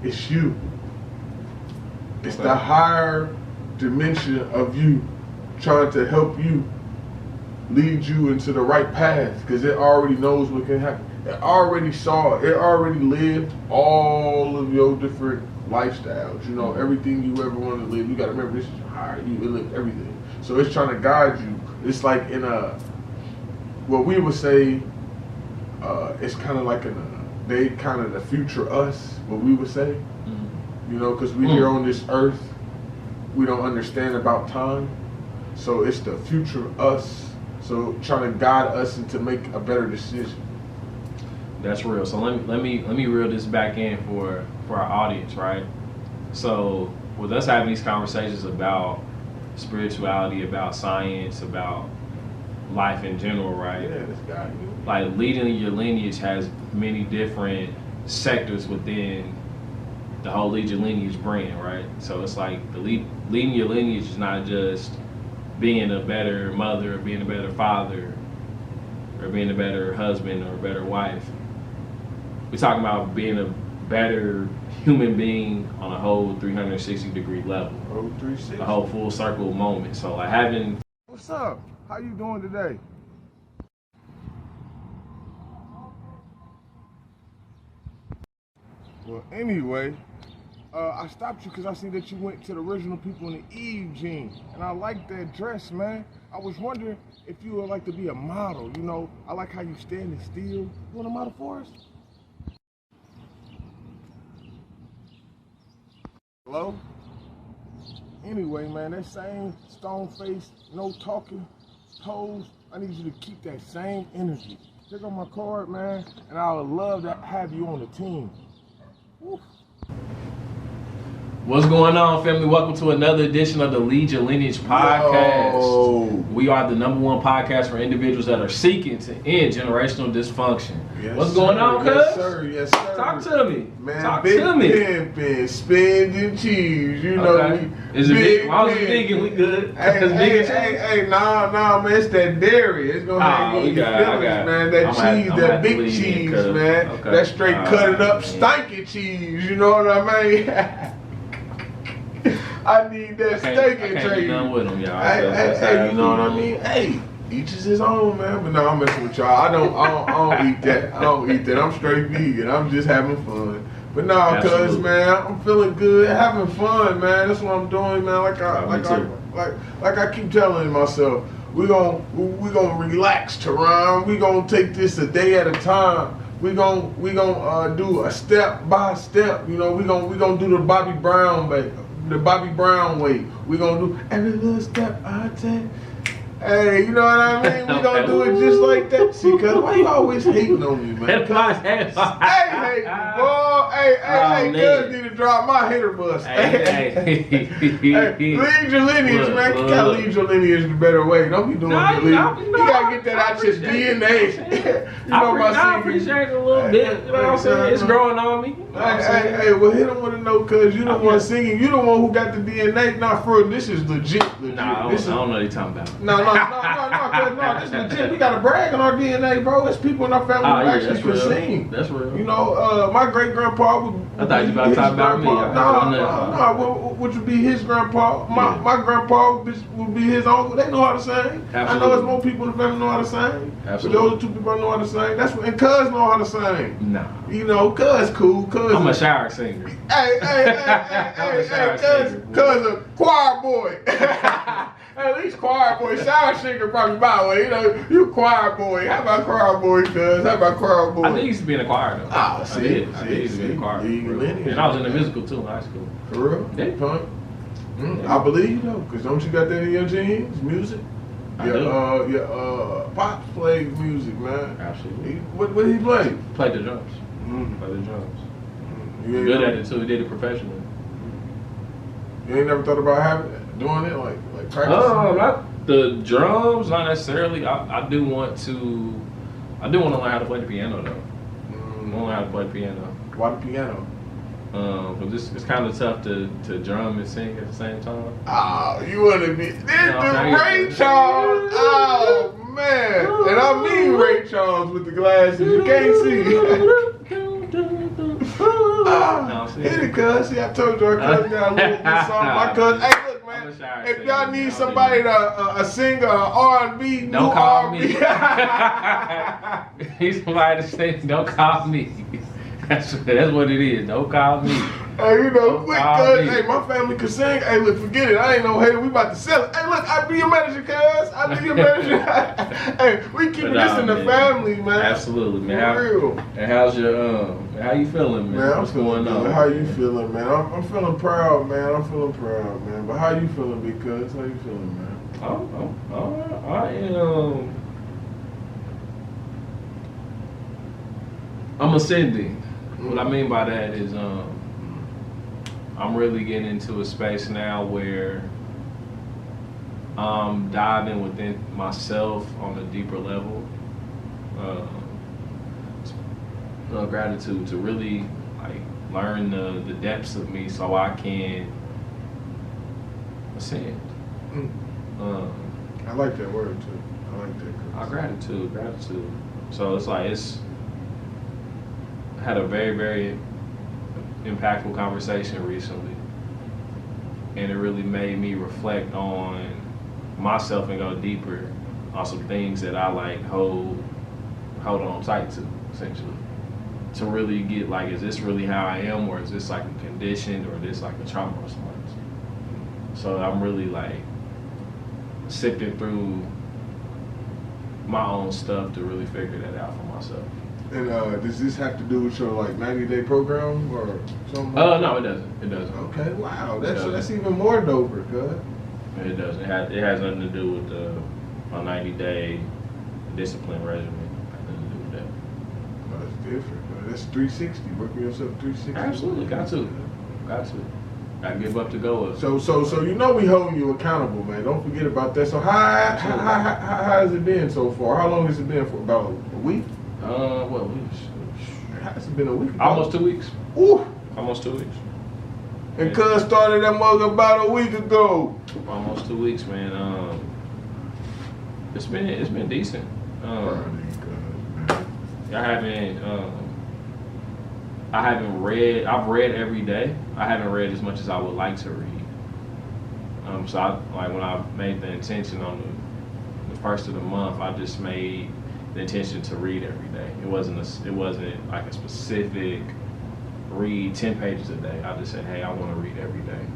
It's you. It's the higher dimension of you trying to help you lead you into the right path, because it already knows what can happen. It already saw, it already lived all of your different lifestyles. You know, everything you ever want to live. You got to remember, this is higher. You live everything. So it's trying to guide you. It's like in a, what we would say, it's kind of like they kind of the future us, what we would say. You know, because we here on this earth, we don't understand about time. So it's the future us. So trying to guide us into make a better decision. That's real. So let me reel this back in for our audience, right? So with us having these conversations about spirituality, about science, about life in general, right? Yeah, this guy. Like leading your lineage has many different sectors within the whole Lead Your Lineage brand, right? So it's like leading your lineage is not just being a better mother, or being a better father, or being a better husband, or a better wife. We're talking about being a better human being on a whole 360-degree level. Oh, 360. A whole full circle moment. So like having... What's up? How you doing today? Well, anyway, I stopped you because I see that you went to the original people in the Eve gene, and I like that dress, man. I was wondering if you would like to be a model. You know, I like how you standing still. You want a model for us? Hello? Anyway, man, that same stone face, no talking pose, I need you to keep that same energy. Check out my card, man, and I would love to have you on the team. Woo. What's going on, family? Welcome to another edition of the Lead Your Lineage podcast. Yo. We are the #1 podcast for individuals that are seeking to end generational dysfunction. Yes, What's going on, cuz? Yes, sir. Yes, sir. Talk to me. Man, Talk big to me. pimpin', spending cheese. You know, Okay. Is it big? Why was it big and we good? Hey, nah, man, it's that dairy. It's gonna have you in your feelings, man. That cheese, that big cheese, man. Okay. That straight cut it up, stinky cheese. You know what I mean? I need that steak and trade. trade. Done with them, y'all. Hey, you know what I mean? Hey, each is his own, man. But no, I'm messing with y'all. I don't eat that. I don't eat that. I'm straight vegan. I'm just having fun. But no, cuz, man, I'm feeling good, having fun, man. That's what I'm doing, man. Like I keep telling myself, we gonna relax, Taron. We gonna take this a day at a time. We gonna do a step by step. You know, we gonna do the Bobby Brown way. The Bobby Brown way. We gonna do every little step I take. Hey, you know what I mean? We gonna do it just like that. See, cuz why you always hating on me, man? Hey, hating me, boy. Hey, cuz need to drop my hitter bust. Hey, lead your lineage, man. You gotta lead your lineage the better way. Don't be doing your lineage. You gotta get that out your DNA. I appreciate it a little bit. You know what I'm saying? It's growing on me. Hey, well, hit him with a note, cuz you the one singing. You the one who got the DNA. Not for this is legit. Nah, I don't know what you're talking about. No, this is legit. We gotta brag on our DNA, bro. It's people in our family who actually can sing. That's real. You know, my great grandpa would. I thought you about to talk about me. No, which would be his grandpa. My grandpa would be his uncle. They know how to sing. Absolutely. I know there's more people in the family know how to sing. Absolutely. But those are two people I know how to sing. That's what, and cuz know how to sing. Nah. You know, cuz cool. Cuz I'm a shower singer. Hey, cuz a choir boy. At least choir boy, shower singer probably my way. You know, you choir boy. How about choir boy, cuz? How about choir boy? I did used to be in a choir though. Oh, I did used to be in a choir. And I was in the musical too in high school. For real? Yeah. Fun. I believe you though, cause don't you got that in your genes? Music? Your Pops played music, man. Absolutely. What he play? Played the drums. Played the drums. Good at it too. He did it professionally. You ain't never thought about doing it like practicing? Not the drums, not necessarily. I do want to learn how to play the piano though. I want to learn how to play the piano. Why the piano? Because it's kind of tough to drum and sing at the same time. Oh, you want to be Ray Charles? Oh man, and I mean Ray Charles with the glasses. You can't see. Nah, hit it, cuz. See, I told you our cousin got a little song. My cousin, hey, look, man. If y'all need somebody to sing R&B, don't call me. He's somebody to sing. Don't call me. That's what it is. Don't call me. Hey, you know, quick, cuz. Hey, my family can sing. Hey, look, forget it. I ain't no hater. We about to sell it. Hey, look, I be your manager, cuz. I be your manager. Hey, we keeping this in the family, man. Absolutely, man. For real. And how's your how you feeling, man? Man, What's going on? How you feeling, man? I'm feeling proud, man. I'm feeling proud, man. But how you feeling, big cuz? How you feeling, man? I'm ascending. What I mean by that is I'm really getting into a space now where I'm diving within myself on a deeper level. Gratitude to really like learn the depths of me so I can ascend. I like that word too. I like that. Gratitude. So it's like I had a very, very impactful conversation recently, and it really made me reflect on myself and go deeper on some things that I like hold on tight to, essentially, to really get like, is this really how I am, or is this like a condition, or is this like a trauma response? So I'm really like sifting through my own stuff to really figure that out for myself. And does this have to do with your like 90-day program or something? No, it doesn't. It doesn't. Okay, wow, that's even more doper, cuz. It doesn't. It has nothing to do with a 90-day discipline regimen. Nothing to do with that. No, that's different. That's 360. Working yourself 360. Absolutely, got to. Gotta give up to go up. So you know we holding you accountable, man. Don't forget about that. So how has it been so far? How long has it been for? About a week? Well, Has it been a week? Almost 2 weeks. Ooh. Almost 2 weeks. And cuz started that mug about a week ago. Almost 2 weeks, man. It's been decent. I haven't read. I've read every day. I haven't read as much as I would like to read. So when I made the intention on the first of the month, I just made the intention to read every day. It wasn't like a specific read 10 pages a day. I just said, hey, I want to read every day.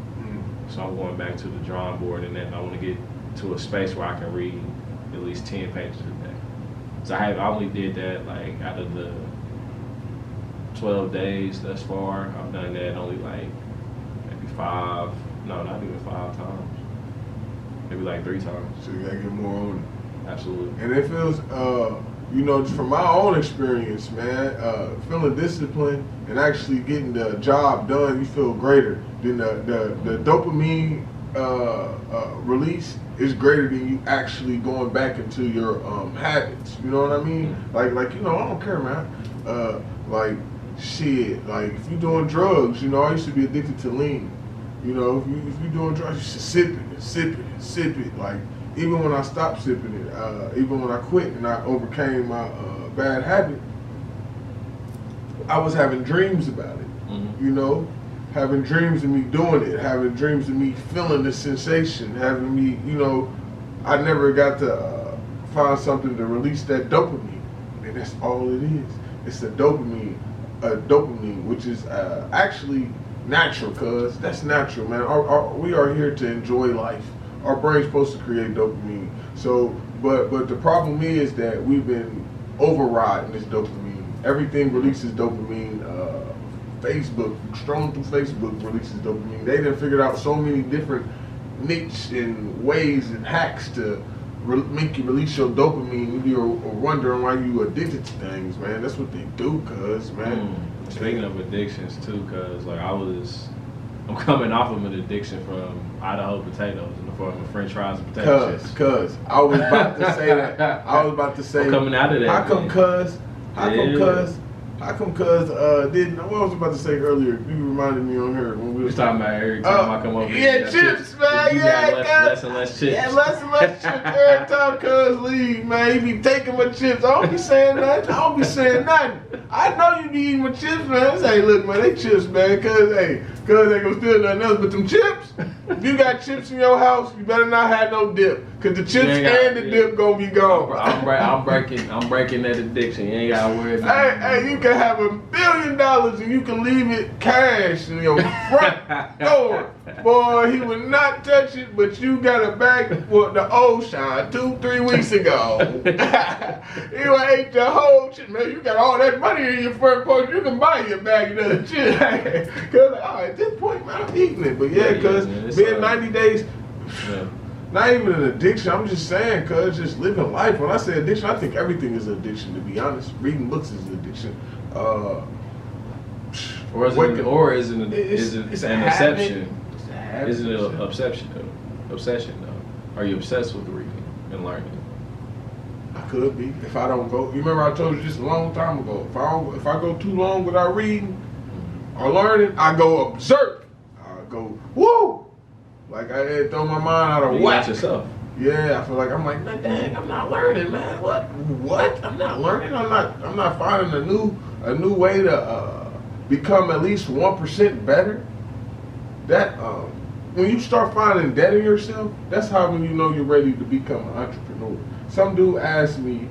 So I'm going back to the drawing board, and then I want to get to a space where I can read at least 10 pages a day. So I only did that like out of the 12 days thus far. I've done that only like maybe not even 5 times. Maybe like 3 times. So you gotta get more on it. Absolutely. And it feels, just from my own experience, man, feeling disciplined and actually getting the job done, you feel greater. Then the dopamine release is greater than you actually going back into your habits. You know what I mean? Like I don't care, man. Like shit. Like if you're doing drugs, I used to be addicted to lean. If you're doing drugs, you should sip it. Like even when I stopped sipping it, even when I quit and I overcame my bad habit, I was having dreams about it. Having dreams of me doing it, having dreams of me feeling the sensation, having me, I never got to find something to release that dopamine, and that's all it is. It's a dopamine, which is actually natural, cuz that's natural, man. We are here to enjoy life. Our brain's supposed to create dopamine. So, but the problem is that we've been overriding this dopamine. Everything releases dopamine. Facebook, strolling through Facebook releases dopamine. They done figured out so many different niche and ways and hacks to make you release your dopamine. You're wondering why you addicted to things, man. That's what they do, cuz, man. Speaking of addictions too, cuz I'm coming off of an addiction from Idaho potatoes in the form of French fries and potato chips. Cuz, I was about to say that. I'm coming out of that. How come, cuz? How come? Cause didn't what I was about to say earlier? You reminded me on here when we was talking about every time I come over. Yeah, chips, man. Yeah, less and less chips. Yeah, less and less chips every time cuz leave, man. He be taking my chips. I don't be saying nothing. I don't be saying nothing. I know you be eating my chips, man. Say, look, man, they chips, man. Cuz ain't gonna steal nothing else but them chips. If you got chips in your house, you better not have no dip. Cause the chips and the dip gonna be gone. I'm breaking that addiction. You ain't gotta worry about it. Hey, you can have $1 billion and you can leave it cash in your front door. Boy, he would not touch it, but you got a bag with the ocean 2-3 weeks ago. You ate your whole chip, man. You got all that money in your front porch. You can buy your bag of other chips. Cause at this point, man, I'm eating it. But yeah, cause being 90 days. Yeah. Not even an addiction, I'm just saying, cuz just living life. When I say addiction, I think everything is an addiction, to be honest. Reading books is an addiction. Or is it an obsession? Is it an obsession though? Are you obsessed with reading and learning? I could be. If I don't go, you remember I told you this a long time ago. If I go too long without reading or learning, I go berserk. I go, woo! Like I had thrown my mind out of whack. Yourself. Yeah, I feel like I'm like, man, dang, I'm not learning, man. What? I'm not learning. I'm not finding a new way to become at least 1% better. That when you start finding that in yourself, that's how when you know you're ready to become an entrepreneur. Some dude asked me,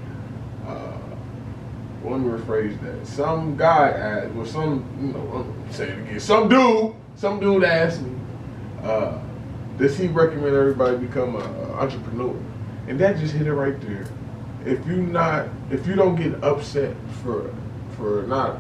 let me rephrase that. Some guy asked, or say it again. Some dude asked me, does he recommend everybody become an entrepreneur? And that just hit it right there. If you don't get upset for not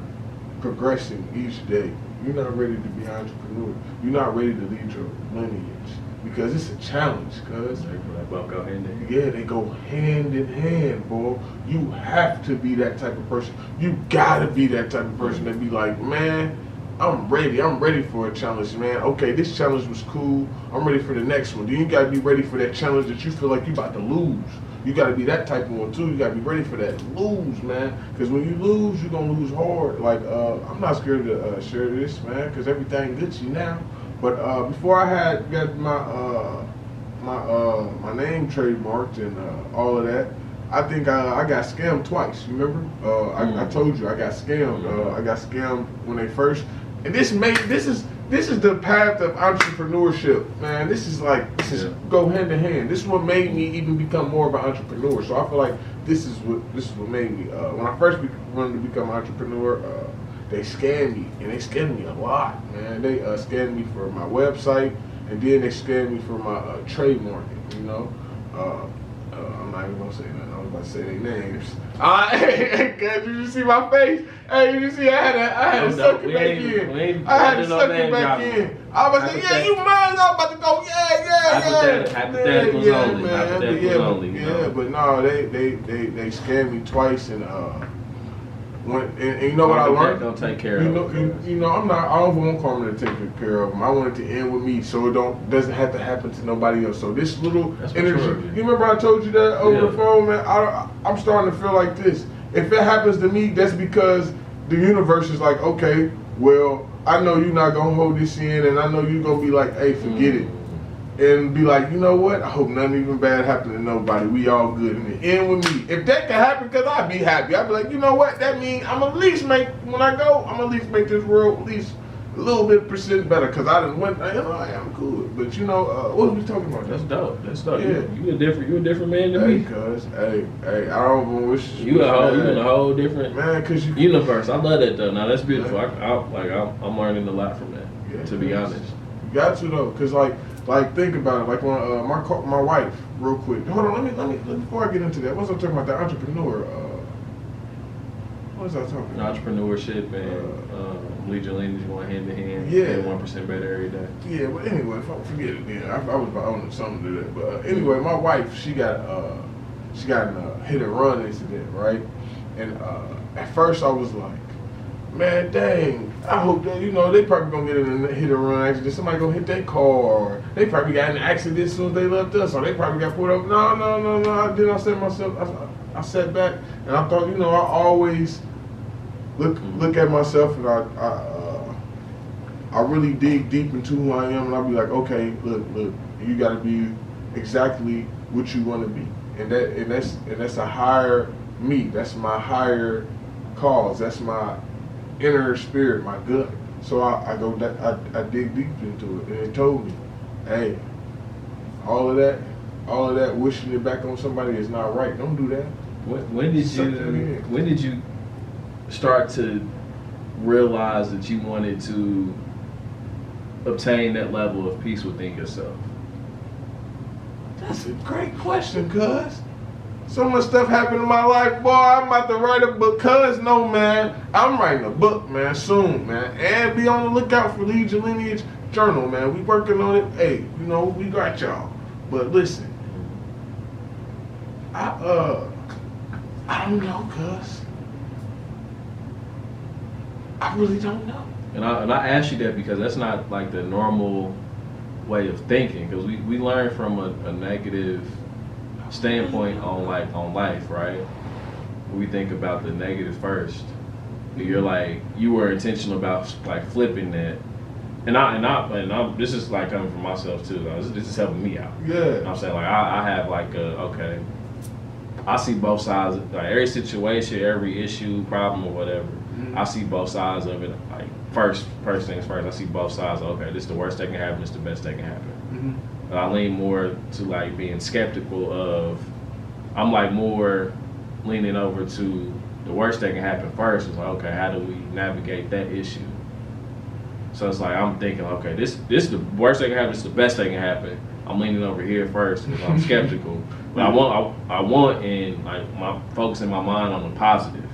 progressing each day, you're not ready to be an entrepreneur. You're not ready to lead your lineage. Because it's a challenge, cuz. They both go hand in hand. Yeah, they go hand in hand, boy. You have to be that type of person. You gotta be that type of person that be like, man, I'm ready for a challenge, man. Okay, this challenge was cool. I'm ready for the next one. Then you gotta be ready for that challenge that you feel like you about to lose. You gotta be that type of one too. You gotta be ready for that lose, man. Because when you lose, you're gonna lose hard. Like, I'm not scared to share this, man, because everything Gucci now. But before I got my name trademarked and all of that, I think I got scammed twice. You remember? I told you I got scammed. I got scammed when they first. And this is the path of entrepreneurship, man. This is go hand in hand. This is what made me even become more of an entrepreneur. So I feel like this is what made me. When I first wanted to become an entrepreneur, they scammed me, and they scammed me a lot, man. They scammed me for my website, and then they scammed me for my trademarking. You know, I'm not even gonna say that. I was about to say their names. Cause you see my face? Hey, you see I had to suck it back in. I had to suck it back in. I was like, yeah, you mine. I'm about to go. Yeah. Hypotheticals only. Yeah, but no, they scammed me twice, and and you know what I learned? Don't take care of them. You know, I don't want Carmen to take care of them. I want it to end with me, so it doesn't have to happen to nobody else. So this little energy. You remember I told you that over the phone, man? I'm starting to feel like this. If it happens to me, that's because the universe is like, okay, well, I know you're not gonna hold this in, and I know you're gonna be like, hey, forget it. And be like, you know what? I hope nothing even bad happened to nobody. We all good. And it end with me. If that can happen, because I'd be happy. I'd be like, you know what? That means I'm at least make this world at least a little bit % better. Because I done went, I am good. But you know, what are we talking about? That's dope. Yeah. You a different man than me. Cuz, hey, I don't wish you in a whole different universe. I love that though. Now that's beautiful. I'm learning a lot from that. Yeah, to be honest. You got to though, because like think about it. Like when my wife, real quick. Hold on, let me before I get into that. What's I talking about? The entrepreneur. What was I talking about? Entrepreneurship and lead your lineage going hand in hand. Yeah, 1% better every day. Yeah, but anyway, if I forget it, then I was on something to that. But anyway, my wife, she got in a hit and run incident, right? And at first I was like, man, dang, I hope that, they probably gonna get in a hit and run accident. Somebody gonna hit their car, or they probably got in an accident as soon as they left us, or they probably got pulled up. No. Then I said to myself, I sat back and I thought, I always look at myself, and I really dig deep into who I am, and I'll be like, okay, look, you got to be exactly what you want to be, and that's a higher me. That's my higher cause. That's my inner spirit, my gut. So I dig deep into it, and it told me, hey, all of that wishing it back on somebody is not right. Don't do that. When did you start to realize that you wanted to obtain that level of peace within yourself? That's a great question, cuz. So much stuff happened in my life, boy. I'm about to write a book, cuz. No, man. I'm writing a book, man, soon, man. And be on the lookout for Lead Your Lineage Journal, man. We working on it. Hey, we got y'all. But listen, I don't know, cuz. I really don't know. And I ask you that because that's not like the normal way of thinking, because we learn from a negative standpoint on life, right? We think about the negative first. You were intentional about like flipping that, and I this is like coming from myself too. This is helping me out. Yeah. I'm saying like I have like okay, I see both sides of, like, every situation, every issue, problem, or whatever. Mm-hmm. I see both sides of it. Like first things first, I see both sides. Okay, this is the worst that can happen. This is the best that can happen. Mm-hmm. But I lean more to like being skeptical of. I'm like more leaning over to the worst that can happen first. It's like, okay, how do we navigate that issue? So it's like I'm thinking, okay, this is the worst that can happen. This is the best that can happen. I'm leaning over here first because I'm skeptical. But I want, and like my focus in my mind on the positive.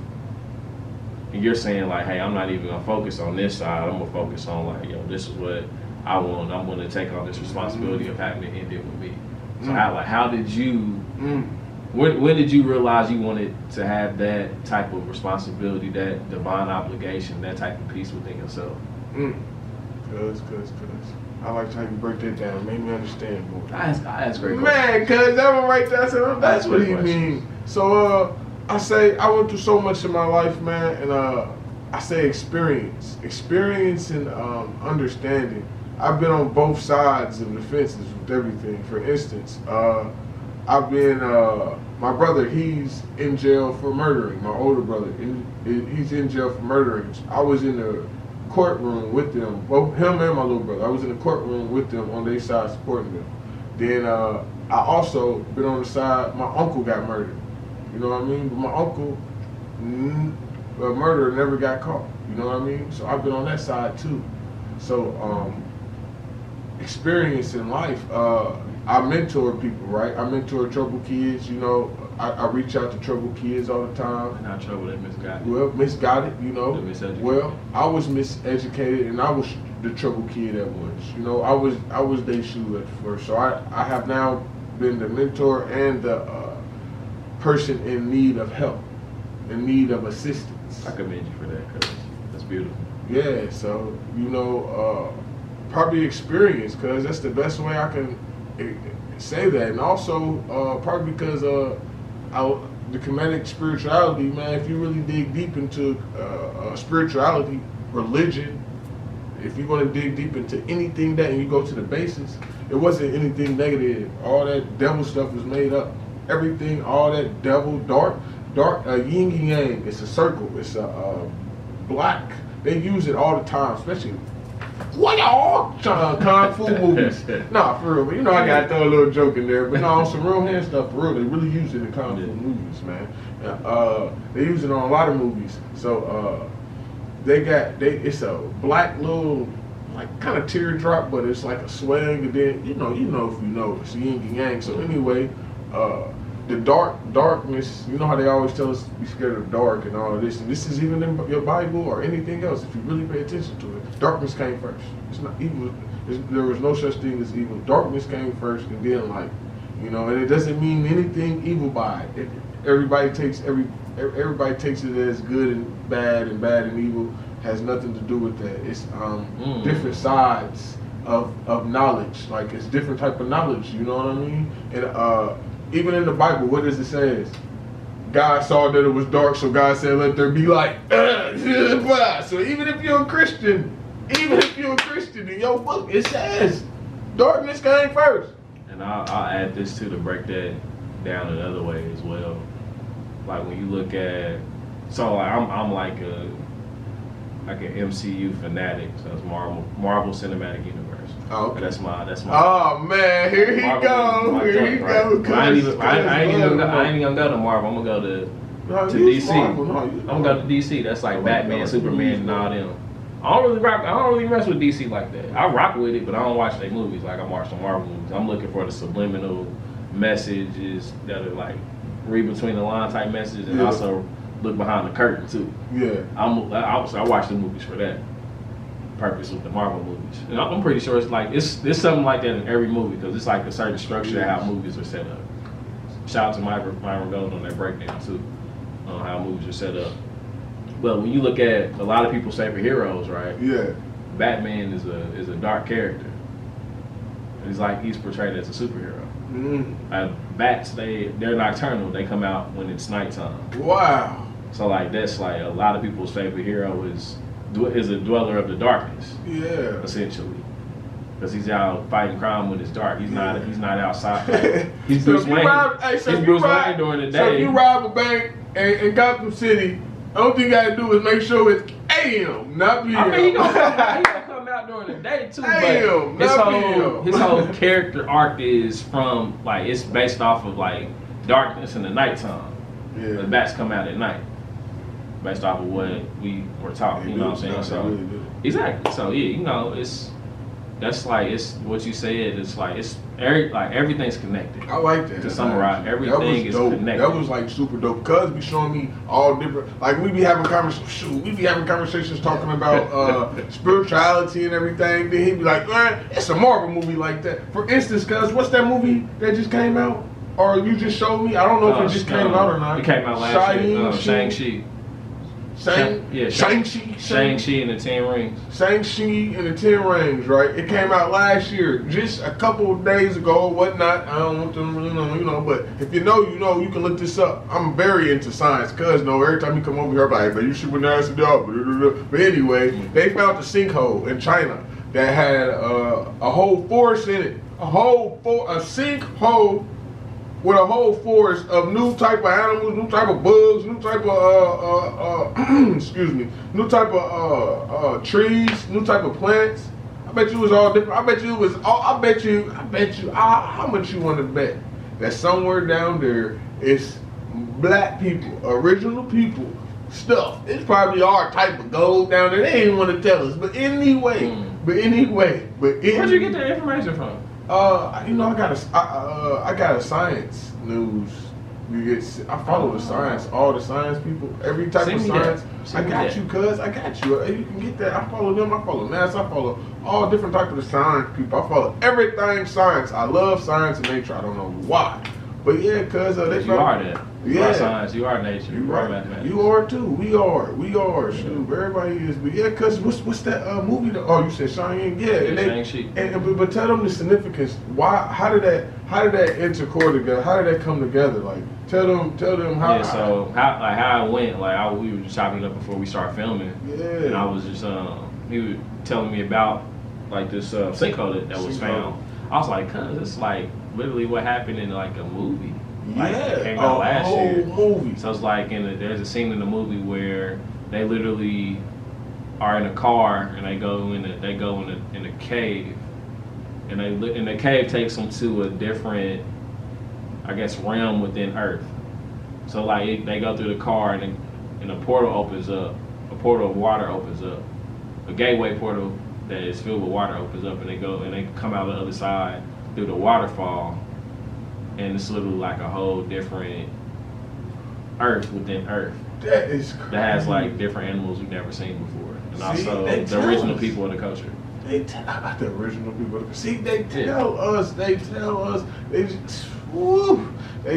And you're saying like, hey, I'm not even gonna focus on this side. I'm gonna focus on like, this is what I want. I'm gonna take on this responsibility of having it ended with me. So how did you? When did you realize you wanted to have that type of responsibility, that divine obligation, that type of peace within yourself? Cuz. I liked how you break that down. It made me understand more. I ask great questions. Man, cuz that one right there, I said, that's what he mean. So I say I went through so much in my life, man, and I say experience and understanding. I've been on both sides of the fences with everything. For instance, I've been my brother. He's in jail for murdering. My older brother, he's in jail for murdering. I was in the courtroom with them, both him and my little brother. I was in the courtroom with them on their side supporting them. Then I also been on the side. My uncle got murdered. You know what I mean? But my uncle, a murderer, never got caught. You know what I mean? So I've been on that side too. So experience in life. I mentor people, right? I mentor troubled kids. I reach out to troubled kids all the time. Not troubled, they misguided. Well, misguided, Miseducated. Well, I was miseducated, and I was the troubled kid at once. I was their shoe at first. So I have now been the mentor and the person in need of help, in need of assistance. I commend you for that, cuz that's beautiful. Yeah, so probably experience, cuz that's the best way I can say that, and also probably because the Kemetic spirituality, man. If you really dig deep into spirituality, religion, if you want to dig deep into anything and you go to the basis, it wasn't anything negative. All that devil stuff was made up. Everything, all that devil, dark, yin and yang. It's a circle. It's a black. They use it all the time, especially. What y'all kung fu movies? Nah, for real. But I gotta throw a little joke in there. But no, on some real hand stuff, for real. They really use it in kung fu movies, man. They use it on a lot of movies. So it's a black little, like, kind of teardrop, but it's like a swing, and then if you know it's yin and yang. So anyway, the darkness, you know how they always tell us to be scared of dark and all of this, and this is even in your Bible or anything else. If you really pay attention to it, darkness came first. It's not evil. There was no such thing as evil. Darkness came first, and then light. And it doesn't mean anything evil by it. Everybody takes it as good and bad and evil. Has nothing to do with that. It's different sides of knowledge. Like, it's different type of knowledge. You know what I mean? And even in the Bible, what does it say? God saw that it was dark, so God said, "Let there be light." So even if you're a Christian, in your book it says darkness came first. And I'll add this too to break that down another way as well. Like when you look at, so like I'm like an MCU fanatic. So it's Marvel Cinematic Universe. Oh, okay. That's my. Oh man, here he go. Here he go. I ain't even gonna go to Marvel. I'm gonna go to DC. I'm gonna go to DC. That's like Batman, Superman, and all them. I don't really mess with DC like that. I rock with it, but I don't watch their movies like I watch the Marvel movies. I'm looking for the subliminal messages that are like read between the line type messages, and also look behind the curtain too. Yeah. I watch the movies for that purpose with the Marvel movies, and I'm pretty sure it's like there's something like that in every movie because it's like a certain structure of how movies are set up. Shout out to Myron Gold on that breakdown too, on how movies are set up. But when you look at a lot of people's favorite heroes, right? Yeah. Batman is a dark character. He's portrayed as a superhero. Bats, they're nocturnal. They come out when it's nighttime. Wow. So like that's like a lot of people's favorite hero is a dweller of the darkness. Yeah. Essentially, because he's out fighting crime when it's dark. He's not outside. He's Bruce Wayne. He's Bruce Wayne during the day. So if you rob a bank in Gotham City, the only thing you gotta do is make sure it's AM, not PM. I mean, he gonna come out during the day too, AM, but his whole character arc is from like it's based off of like darkness in the nighttime. Yeah. The bats come out at night, based off of what we were taught. You know what I'm saying? So really exactly. So yeah, it's what you said. It's like everything's connected. I like that. To summarize, everything is connected. That was like super dope. Cuz be showing me all different. Like we be having conversations talking about spirituality and everything. Then he'd be like, man, it's a Marvel movie like that. For instance, cuz what's that movie that just came out? Or you just showed me? I don't know if it just came out or not. It came out last year. Shang-Chi. Shang-Chi and the 10 Rings. Shang-Chi and the 10 Rings, right? It came out last year, just a couple of days ago, whatnot. I don't want them really know, but if you know, you can look this up. I'm very into science, cuz every time you come over here, I'm like, man, you should win the job. But anyway, they found a sinkhole in China that had a whole forest in it. A sinkhole with a whole forest of new type of animals, new type of bugs, new type of new type of trees, new type of plants. I bet you it was all different. I bet you. How much you want to bet that somewhere down there is black people, original people stuff? It's probably our type of gold down there. They ain't want to tell us, but anyway. Where'd you get that information from? I got a science news. I follow the science, all the science people, every type of science. I got you, cuz. I got you. You can get that. I follow them. I follow NASA. I follow all different types of science people. I follow everything science. I love science and nature. I don't know why, but yeah, cuz you are that. You are science. You are nature. You are mathematics. You are too. We are. Shoot, everybody is. But yeah, cuz what's that movie? You said Shang-Chi. Yeah, Shang-Chi. But tell them the significance. Why? How did that intercore together? How did that come together? Like tell them how. Yeah. So how it went. We were just chopping it up before we started filming. Yeah. And I was just he was telling me about like this sinkhole that was found. I was like, cuz it's like literally what happened in like a movie. It came out last year. Movie. So it's like there's a scene in the movie where they literally are in a car and they go in a cave, and the cave takes them to a different, I guess, realm within Earth. So they go through the car and a portal opens up, a portal of water opens up, a gateway portal that is filled with water opens up, and they come out the other side through the waterfall. And it's literally like a whole different Earth within Earth. That is crazy. That has like different animals we've never seen before. And also the original people of the culture. They tell the original people. See, they tell us. They tell us. They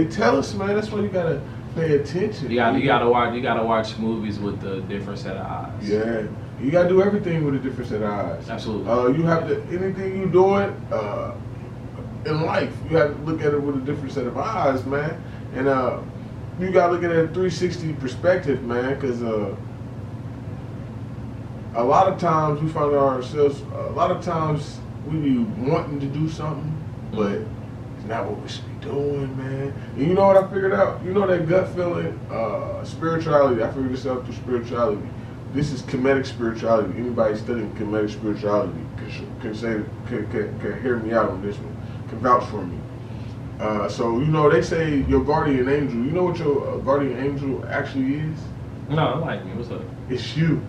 tell us, man. That's why you gotta pay attention. You gotta watch movies with a different set of eyes. Yeah. You gotta do everything with a different set of eyes. Absolutely. You have to, anything you doing, in life, you have to look at it with a different set of eyes, man. And you gotta look at it at a 360 perspective, man, because a lot of times we find ourselves, a lot of times we be wanting to do something, but it's not what we should be doing, man. And you know what I figured out? You know that gut feeling, spirituality. I figured this out through spirituality. This is comedic spirituality. Anybody studying comedic spirituality can hear me out on this one, can vouch for me. So, you know, they say your guardian angel. You know what your guardian angel actually is? No, I like me. What's up? It's you.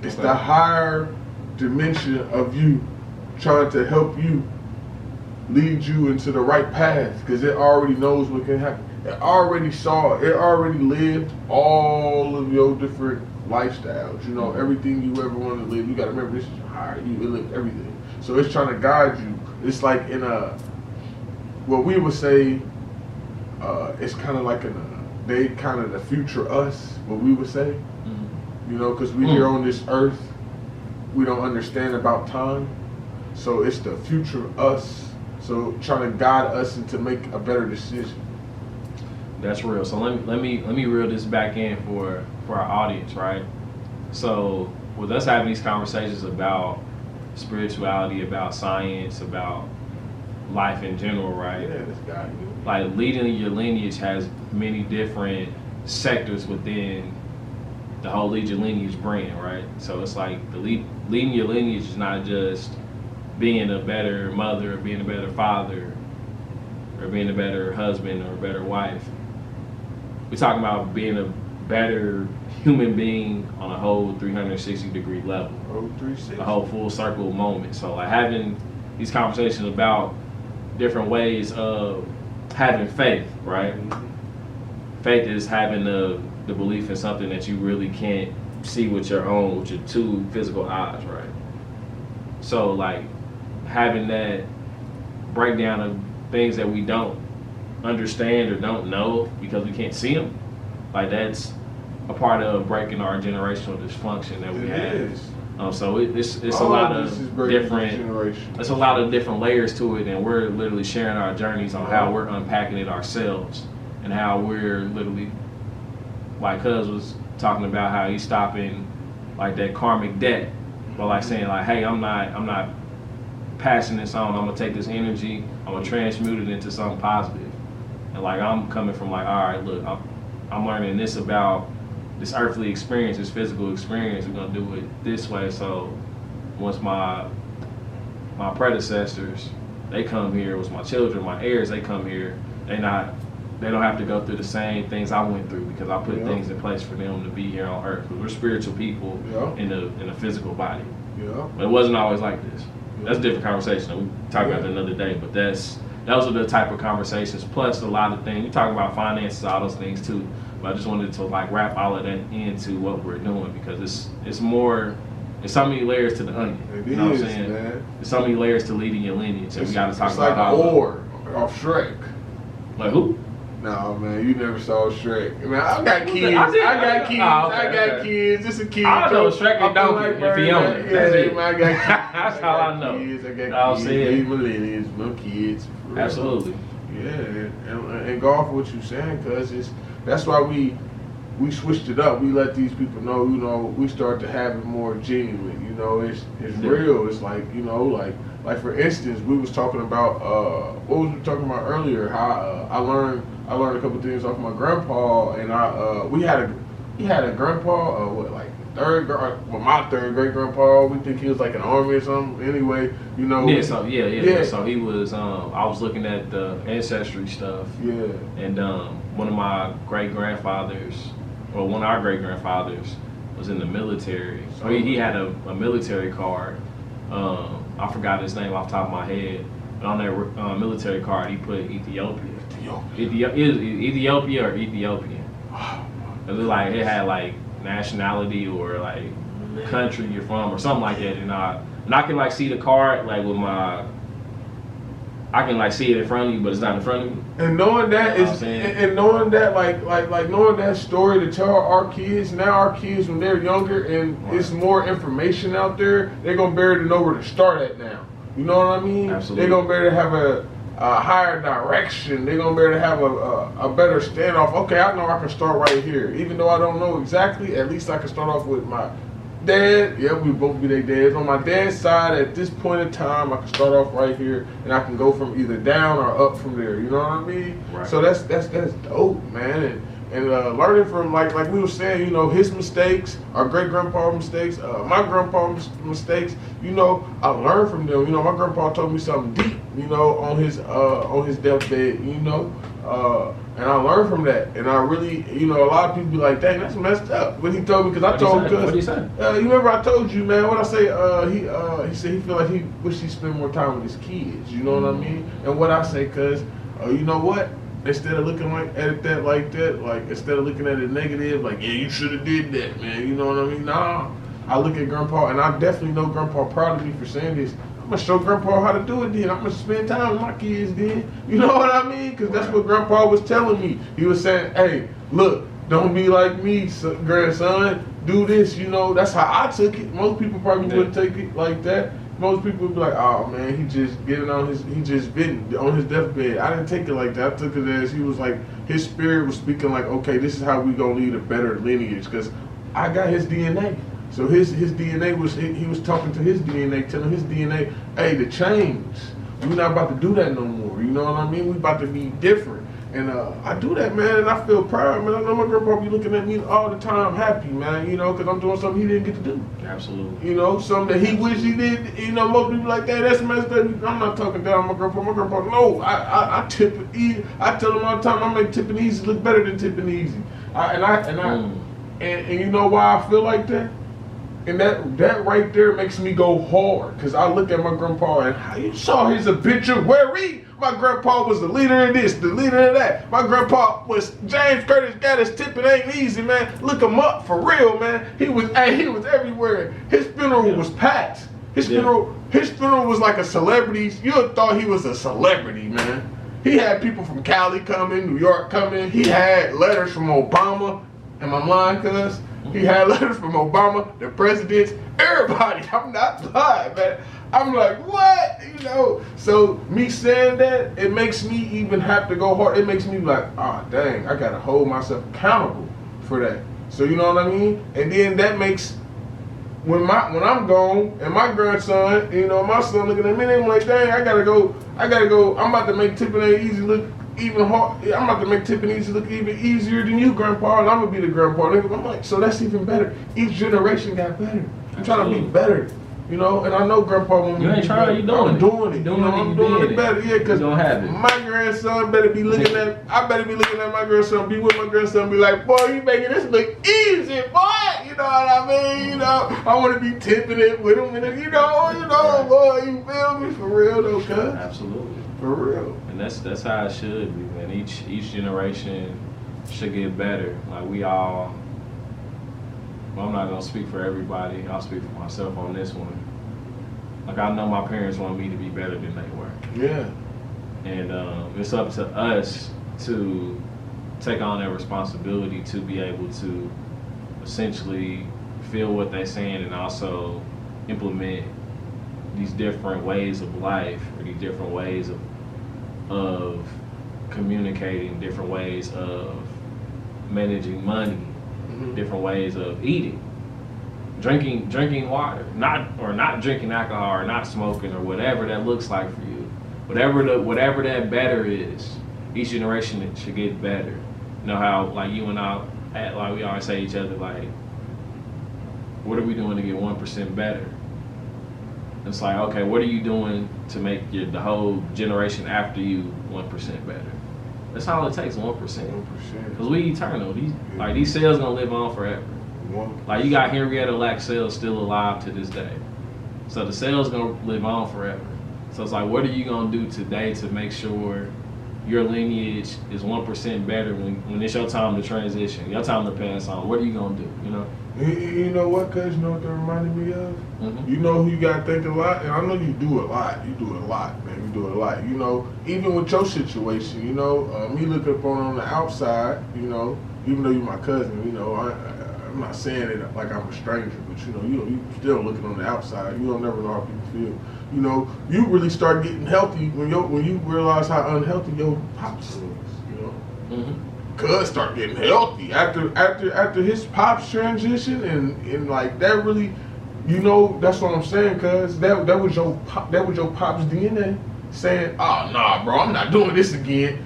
It's the higher dimension of you trying to help you, lead you into the right path, because it already knows what can happen. It already saw, it already lived all of your different lifestyles. You know, everything you ever wanted to live. You got to remember, this is higher. You lived everything. So it's trying to guide you. It's like in a, what we would say, it's kind of like they kind of the future us, what we would say. You know, because we here on this earth, we don't understand about time. So it's the future us. So trying to guide us into make a better decision. That's real. So let me reel this back in for our audience, right? So with us having these conversations about spirituality, about science, about life in general, right? Yeah, this guy. Like leading your lineage has many different sectors within the whole Lead Your Lineage brand, right? So it's like leading your lineage is not just being a better mother or being a better father or being a better husband or a better wife. We're talking about being a better human being on a whole 360-degree level. Oh, 360. A whole full circle moment. So like having these conversations about different ways of having faith, right? Faith is having the belief in something that you really can't see with your two physical eyes, right? So like having that breakdown of things that we don't understand or don't know because we can't see them, like that's a part of breaking our generational dysfunction that we have. So it's a lot of different. It's a lot of different layers to it, and we're literally sharing our journeys on how we're unpacking it ourselves and how we're literally, like Cuz was talking about how he's stopping like that karmic debt, but like saying like, hey, I'm not passing this on. I'm gonna take this energy, I'm gonna transmute it into something positive. And like I'm coming from like, all right, look, I'm learning this about this earthly experience, this physical experience. We're gonna do it this way. So once my predecessors, they come here, was my children, my heirs, they come here, they don't have to go through the same things I went through because I put things in place for them to be here on earth. Because we're spiritual people in a physical body. But it wasn't always like this. That's a different conversation. We talk about that another day. But those are the type of conversations. Plus a lot of things. We talk about finances, all those things too. But I just wanted to like wrap all of that into what we're doing because it's more. There's so many layers to the onion. You know what I'm saying? Man. There's so many layers to leading your lineage, and we got to talk about how. It's like ore off Shrek. Like who? No, man, you never saw Shrek. Man, I got kids. I got kids. It's a kid. I know Shrek and Donkey if he own it. That's it. Man, I got kids. That's all I know. I got kids. Millennials, no kids. Absolutely. Yeah, and go off of what you're saying, cuz that's why we switched it up. We let these people know, you know, we start to have it more genuine. You know, it's real. It's like, you know, like for instance, we was talking about what was we talking about earlier? How I learned a couple things off my grandpa, and he had a grandpa, my third great grandpa. We think he was like an army or something. Anyway, you know. Yeah. So So he was. I was looking at the ancestry stuff. Yeah. And one of our great grandfathers was in the military. So he had a military card. I forgot his name off the top of my head. But on that military card, he put Ethiopia. Ethiopia or Ethiopian. It was like it had like nationality or like country you're from or something like that. And I can like see the card like with my. I can like see it in front of you, but it's not in front of you. And knowing that and knowing that like knowing that story to tell our kids, now our kids when they're younger and it's more information out there, they're gonna be able to know where to start at now. You know what I mean? Absolutely. They're gonna be able to have higher direction. They're gonna be able to have a better standoff. Okay, I know I can start right here, even though I don't know exactly. At least I can start off with my dad. Yeah, we both be their dads. On my dad's side, at this point in time, I can start off right here, and I can go from either down or up from there. You know what I mean? Right. So that's dope, man. And learning from like we were saying, you know, his mistakes, our great grandpa's mistakes, my grandpa's mistakes. You know, I learned from them. You know, my grandpa told me something deep. You know, on his deathbed. You know, and I learned from that. And I really, you know, a lot of people be like, "Dang, that's messed up." But he told me, because I told him, what did he say? You remember I told you, man. What I say? He said he feel like he wish he spent more time with his kids. You know what I mean? And what I say, cause you know what? Instead of looking at that like that, like instead of looking at it negative, like, yeah, you should have did that, man. You know what I mean? Nah, I look at Grandpa, and I definitely know Grandpa proud of me for saying this. I'm gonna show Grandpa how to do it. Then I'm gonna spend time with my kids. Then, you know what I mean? Because that's what Grandpa was telling me. He was saying, "Hey, look, don't be like me, grandson. Do this." You know, that's how I took it. Most people probably wouldn't take it like that. Most people would be like, "Oh man, he just been on his deathbed." I didn't take it like that. I took it as he was like, his spirit was speaking like, "Okay, this is how we gonna lead a better lineage." Because I got his DNA, so his DNA was he was talking to his DNA, telling his DNA, "Hey, the change. We're not about to do that no more. You know what I mean? We about to be different." And I do that, man, and I feel proud, man. I know my grandpa be looking at me all the time, happy, man, you know, because I'm doing something he didn't get to do. Absolutely. You know, something that he wish he did. You know, most people like, that, that's messed up. I'm not talking down on my grandpa. My grandpa, no, I tip it easy. I tell him all the time, I make tipping easy look better than tipping easy. And you know why I feel like that? And that right there makes me go hard, because I look at my grandpa and how you saw his obituary. My grandpa was the leader of this, the leader of that. My grandpa was James Curtis Gaddis. Tipping ain't easy, man. Look him up for real, man. He was everywhere. His funeral was packed. His funeral was like a celebrity. You would thought he was a celebrity, man. He had people from Cali coming, New York coming. He had letters from Obama. Am I lying, cuz? He had letters from Obama, the presidents, everybody. I'm not lying, man. I'm like, what? You know? So me saying that, it makes me even have to go hard. It makes me like, dang, I gotta hold myself accountable for that. So you know what I mean? And then that makes, when I'm gone and my grandson, you know, my son looking at me, they're like, dang, I gotta go. I'm about to make tipping ain't easy look even hard. I'm about to make tipping easy look even easier than you, grandpa, and I'm gonna be the grandpa. I'm like, so that's even better. Each generation got better. I'm trying to be better. You know, and I know Grandpa won't. You ain't trying, you doing it. I'm doing it. I'm doing it better. Yeah, because my grandson better be looking at. I better be looking at my grandson. Be with my grandson. Be like, boy, you making this look easy, boy. You know what I mean? You know, I want to be tipping it with him, and you know, boy, you feel me for real though, cuz. Absolutely. For real. And that's how it should be, man. Each generation should get better. Like we all. Well, I'm not gonna speak for everybody. I'll speak for myself on this one. Like I know my parents want me to be better than they were. Yeah. And it's up to us to take on that responsibility to be able to essentially feel what they're saying and also implement these different ways of life or these different ways of communicating, different ways of managing money. Different ways of eating, drinking water, not drinking alcohol or not smoking or whatever that looks like for you. Whatever that better is, each generation should get better. You know how like you and I, like we always say to each other like, what are we doing to get 1% better? It's like, okay, what are you doing to make the whole generation after you 1% better? That's all it takes, 1%. 1%. Because we eternal. These cells gonna live on forever. 1%. Like you got Henrietta Lacks cells still alive to this day. So the cells gonna live on forever. So it's like, what are you gonna do today to make sure your lineage is 1% better when it's your time to transition, your time to pass on? What are you gonna do? You know? You know what, cuz? You know what that reminded me of? Mm-hmm. You know who you gotta think a lot, and I know you do a lot. You do it a lot, man. You do it a lot. You know, even with your situation, you know, me looking up on the outside, you know, even though you're my cousin, you know, I'm not saying it like I'm a stranger, but you know, you still looking on the outside. You don't never know how people feel. You know, you really start getting healthy when you realize how unhealthy your pops was. You know, Cuz start getting healthy after his pops transition and like that really, you know, that's what I'm saying. Cuz that was your pops DNA saying, oh nah, bro, I'm not doing this again.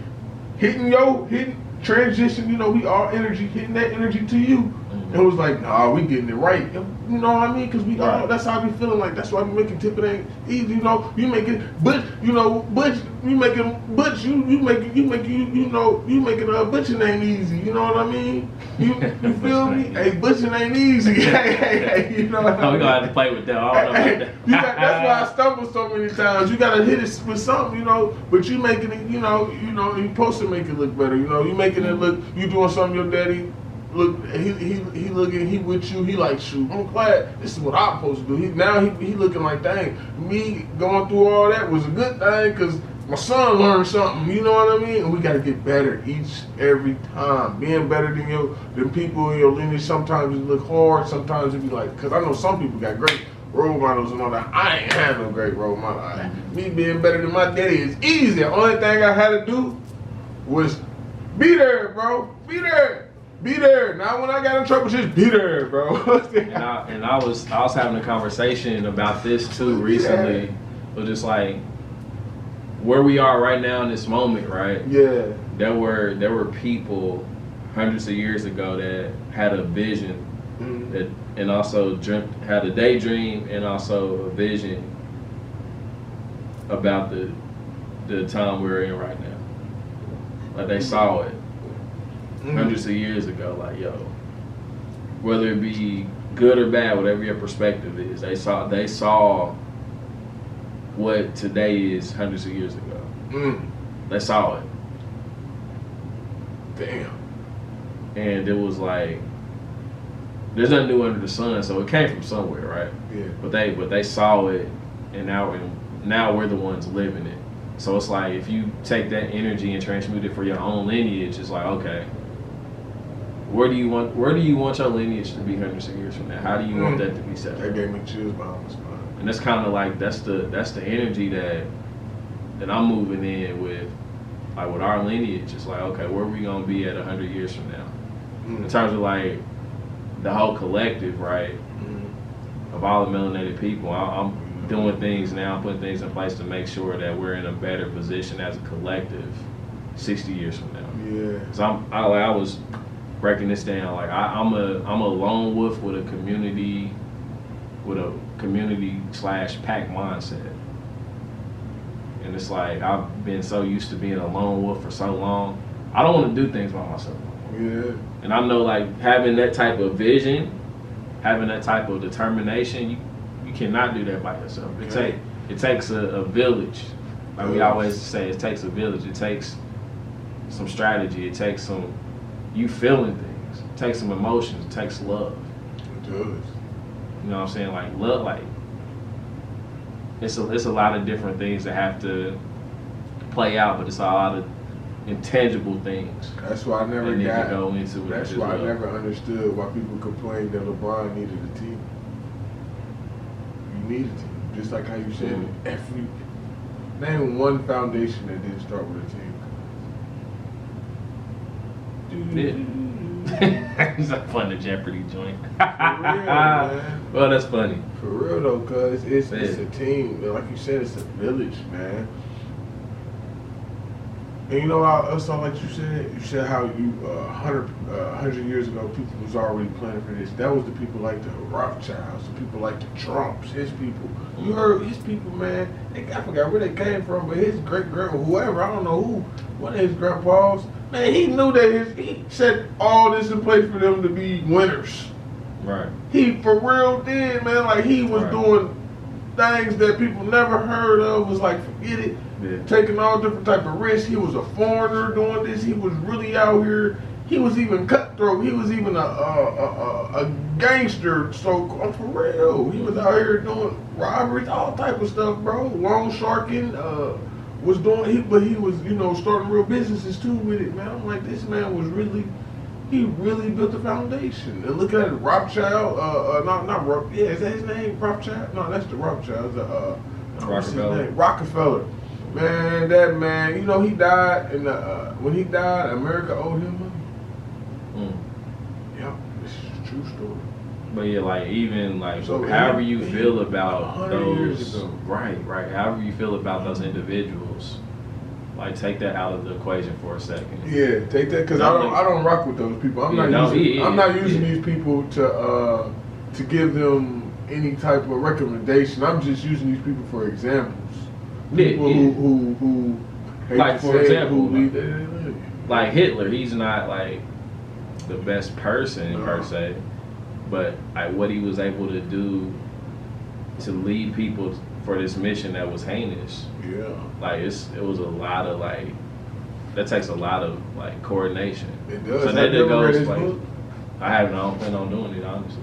Hitting transition, you know, we all energy, hitting that energy to you. It was like, nah, we getting it right. You know what I mean? Because we all, that's how we feeling like. That's why we making tipping ain't easy, you know. You making, but you know, Butch, you making Butch, you making butching ain't easy. You know what I mean? You feel me? Hey, butching ain't easy. hey, you know what I mean? We gonna have to play with that. I don't know about that. That's why I stumble so many times. You gotta hit it with something, you know. But you making it, you know, you supposed to make it look better. You know, you making it look. You doing something your daddy. Look, he looking, he with you, he like, shoot, I'm glad this is what I'm supposed to do. He looking like, dang, me going through all that was a good thing because my son learned something, you know what I mean? And we got to get better every time. Being better than people in your lineage, sometimes it look hard, sometimes it be like, because I know some people got great role models and all that. I ain't had no great role model. Me being better than my daddy is easy. The only thing I had to do was be there, bro. Be there. Be there. Now when I got in trouble, just be there, bro. and I was having a conversation about this too recently. But just like where we are right now in this moment, right? Yeah. There were people hundreds of years ago that had a vision that and also had a daydream and also a vision about the time we're in right now. Like they saw it. Hundreds of years ago, like yo, whether it be good or bad, whatever your perspective is, they saw what today is hundreds of years ago. They saw it. Damn. And it was like, there's nothing new under the sun, so it came from somewhere, right? Yeah. But they saw it, and now we're the ones living it. So it's like if you take that energy and transmute it for your own lineage, it's like okay. Where do you want your lineage to be hundreds of years from now? How do you want that to be set? That gave me chills behind my spine. And that's kind of like that's the energy that I'm moving in with, like with our lineage. It's like okay, where are we gonna be at 100 years from now? In terms of like the whole collective, right? Of all the melanated people, I'm doing things now. I'm putting things in place to make sure that we're in a better position as a collective 60 years from now. Yeah. So I was breaking this down, like I'm a lone wolf with a community / pack mindset, and it's like I've been so used to being a lone wolf for so long. I don't want to do things by myself anymore. Yeah. And I know like having that type of vision, having that type of determination, you cannot do that by yourself. It takes a village. Like we always say, it takes a village. It takes some strategy. It takes some you feeling things. It takes some emotions. It takes love. It does. You know what I'm saying? Like love, like it's a lot of different things that have to play out, but it's a lot of intangible things. That's why I never go into it. That's why I never understood why people complain that LeBron needed a team. You need a team, just like how you said every name one foundation that didn't start with a team. Yeah. It's a fun Jeopardy joint. For real, man. Well, that's funny. For real though, cause it's a team. Like you said, it's a village, man. And you know how like you said how you 100 years ago people was already planning for this. That was the people like the Rothschilds, the people like the Trumps, his people. You heard his people, man. I forgot where they came from, but his great grandma, whoever, I don't know who, one of his grandpas, man, he knew that he set all this in place for them to be winners. Right. He for real did, man. Like he was doing things that people never heard of. Was like forget it. Yeah. Taking all different type of risks. He was a foreigner doing this. He was really out here. He was even cutthroat. He was even a gangster. So for real, he was out here doing robberies, all type of stuff, bro. Loan sharking. Was doing. But he was starting real businesses too with it, man. I'm like, this man was really He really built the foundation. And look at it, Rothschild. Not Roth. Yeah, is that his name? Rothschild? No, that's the Rothschilds. What's his name? Rockefeller. Man, that man. You know, he died, and when he died, America owed him money. Yep, this is a true story. But yeah, like even like So however you feel about 100 years those, ago. right. However you feel about those individuals, like take that out of the equation for a second. Yeah, take that because I don't rock with those people. I'm not using these people to give them any type of recommendation. I'm just using these people for examples. People who like for example, who like Hitler, he's not like the best person per se, but like what he was able to do to lead people for this mission that was heinous. Yeah. Like it was a lot of like that takes a lot of like coordination. It does. So that goes like I don't plan on doing it honestly.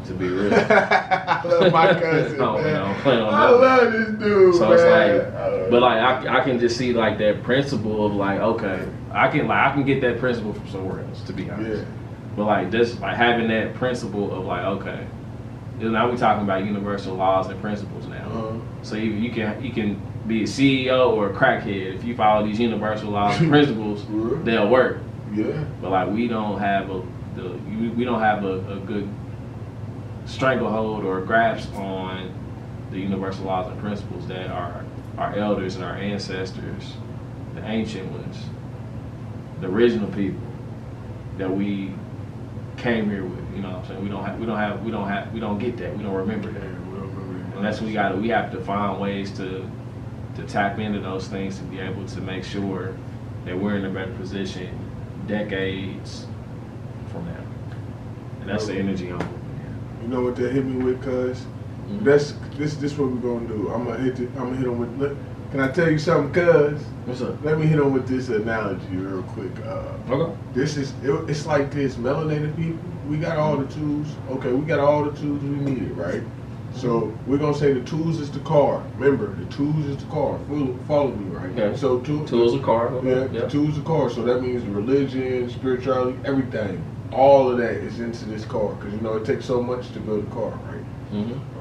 To be real. I love my cousin. I love this dude. So man. it's like, but like I can just see like that principle of like, okay, I can get that principle from somewhere else, to be honest. Yeah. But like just like having that principle of like, okay, now we're talking about universal laws and principles now. So you can be a CEO or a crackhead if you follow these universal laws and principles, they'll work. Yeah. But like we don't have a good stranglehold or grasp on the universal laws and principles that our elders and our ancestors, the ancient ones, the original people that we came here with. You know what I'm saying? We don't get that. We don't remember that. And that's what we have to find ways to tap into those things to be able to make sure that we're in a better position decades from now. And that's the energy I'm moving. You know what that hit me with, cuz? This what we're gonna do. I'm gonna hit him with. Can I tell you something, cuz? What's up? Let me hit him with this analogy real quick. Okay. It's like this. Melanated people, we got all the tools. Okay, we got all the tools we needed, right? So we're gonna say the tools is the car. Remember, the tools is the car. Follow me, right? Okay. So tools are car. Okay. Yeah, the tools are car. So that means religion, spirituality, everything. All of that is into this car because you know it takes so much to build a car, right?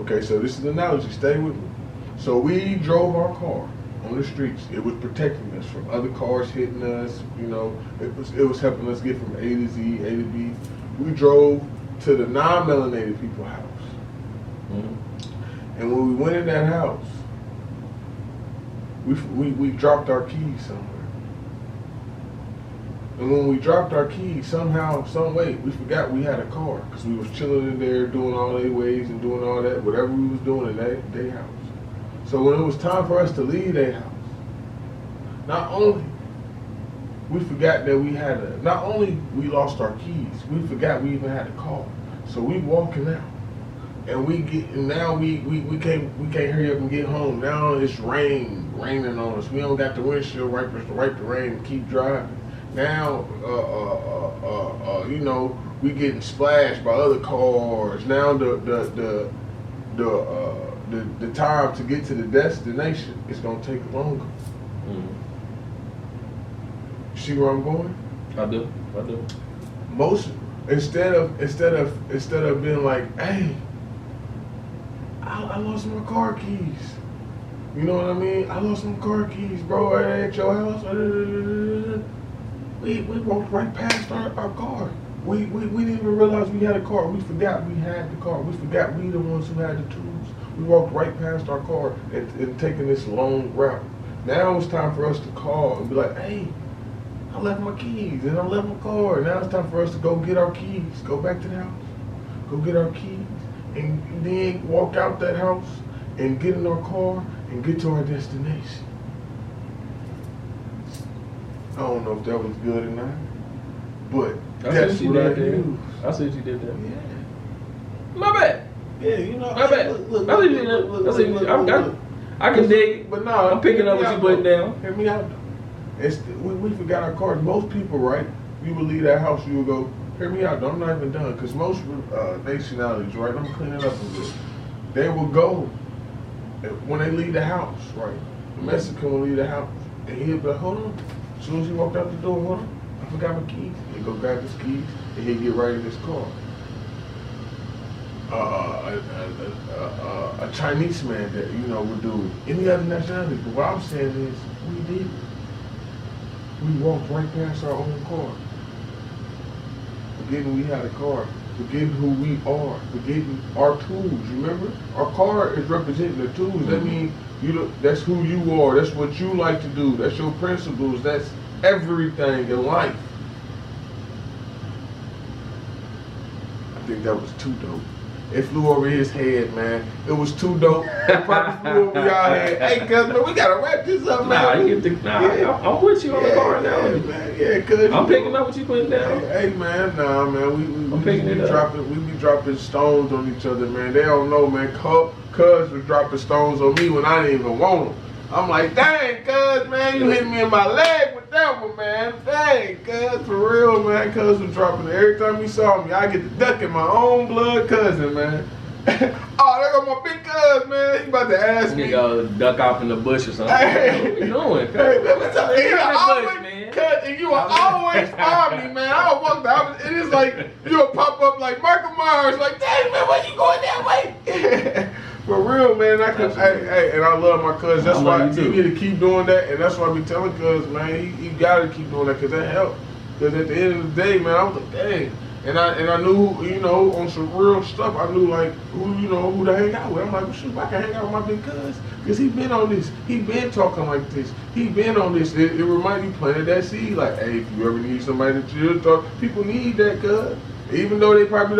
Okay, so this is the analogy. Stay with me. So we drove our car on the streets. It was protecting us from other cars hitting us. You know, it was helping us get from A to Z, A to B. We drove to the non-melanated people's house, and when we went in that house, we dropped our keys somewhere. And when we dropped our keys, somehow, some way, we forgot we had a car because we was chilling in there doing all their ways and doing all that, whatever we was doing in their house. So when it was time for us to leave their house, not only we forgot that not only we lost our keys, we forgot we even had a car. So we walking out, and we can't hurry up and get home. Now it's raining on us. We don't got the windshield wipers to wipe the rain and keep driving. Now, you know, we getting splashed by other cars. Now the time to get to the destination is gonna take longer. See where I'm going? I do. Most instead of being like, hey, I lost my car keys. You know what I mean? I lost my car keys, bro. At your house. We walked right past our car. We didn't even realize we had a car. We forgot we had the car. We forgot we the ones who had the tools. We walked right past our car and taking this long route. Now it's time for us to call and be like, hey, I left my keys and I left my car. Now it's time for us to go get our keys, go back to the house, go get our keys, and then walk out that house and get in our car and get to our destination. I don't know if that was good or not, but that's what I do. I see what you did there. Yeah. My bad. Yeah, you know. My bad. Look, I see what you did there. I can dig it. But no, I'm picking up what you putting down. Hear me out. We forgot our cars. Most people, right? You would leave that house, you would go, hear me out, though, I'm not even done. Because most nationalities, right? I'm cleaning up a bit. They will go when they leave the house, right? The Mexican will leave the house, and he'll be like, hold on. As soon as he walked out the door, hold on. I forgot my keys. He go grab his keys and he get right in his car. A Chinese man that, you know, would do any other nationality. But what I'm saying is, we did it. We walked right past our own car. Forgetting we had a car. Forgetting who we are. Forgetting our tools. Remember? Our car is representing the tools. Mm-hmm. That means that's who you are. That's what you like to do. That's your principles. That's everything in life. I think that was too dope. It flew over his head, man. It was too dope. It probably flew over y'all head. Hey, cuz, man, we gotta wrap this up, man. I'm with you on the car now. Yeah, man. Yeah, cuz. I'm picking up what you putting down. Hey, man, nah, man. I'm picking it up. We be dropping stones on each other, man. They don't know, man. Cuz was dropping stones on me when I didn't even want them. I'm like, dang, cuz, man, you hit me in my leg with that one, man. Dang, cuz, for real, man. Cuz was dropping it. Every time he saw me, I get to ducking my own blood cousin, man. Oh, there go my big cuz, man. He about to ask me. You go duck off in the bush or something. Hey. What you doing, cuz? Hey, you will always find me, man. I walk the opposite. It is like, you'll pop up like Michael Myers, like, dang, man, why you going that way? For real, man. Hey, and I love my cuz. That's why you need to keep doing that, and that's why I be telling cuz, man, you gotta keep doing that, cause that helped. Cause at the end of the day, man, I was like, dang. And I knew, you know, on some real stuff, I knew like who to hang out with. I'm like, well, shoot, I can hang out with my big cuz, cause he been on this, he been talking like this, he been on this. It reminds you planted that seed, like, hey, if you ever need somebody to chill, talk, people need that, cuz. Even though they probably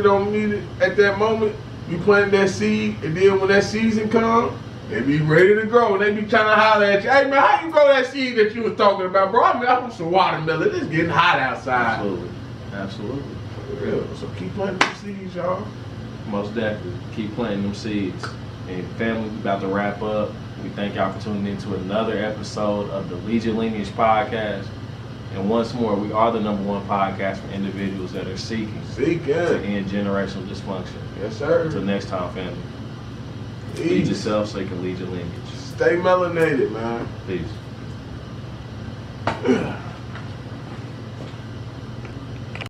don't need it at that moment. You plant that seed, and then when that season comes, they be ready to grow. And they be trying to holler at you. Hey, man, how you grow that seed that you was talking about, bro? I mean, I want some watermelon. It's getting hot outside. Absolutely. For real. So keep planting them seeds, y'all. Most definitely. Keep planting them seeds. And family, we about to wrap up. We thank y'all for tuning in to another episode of the Lead Your Lineage podcast. And once more, we are the #1 podcast for individuals that are seeking to end generational dysfunction. Yes, sir. Until next time, family. Lead yourself so you can lead your lineage. Stay melanated, man. Peace.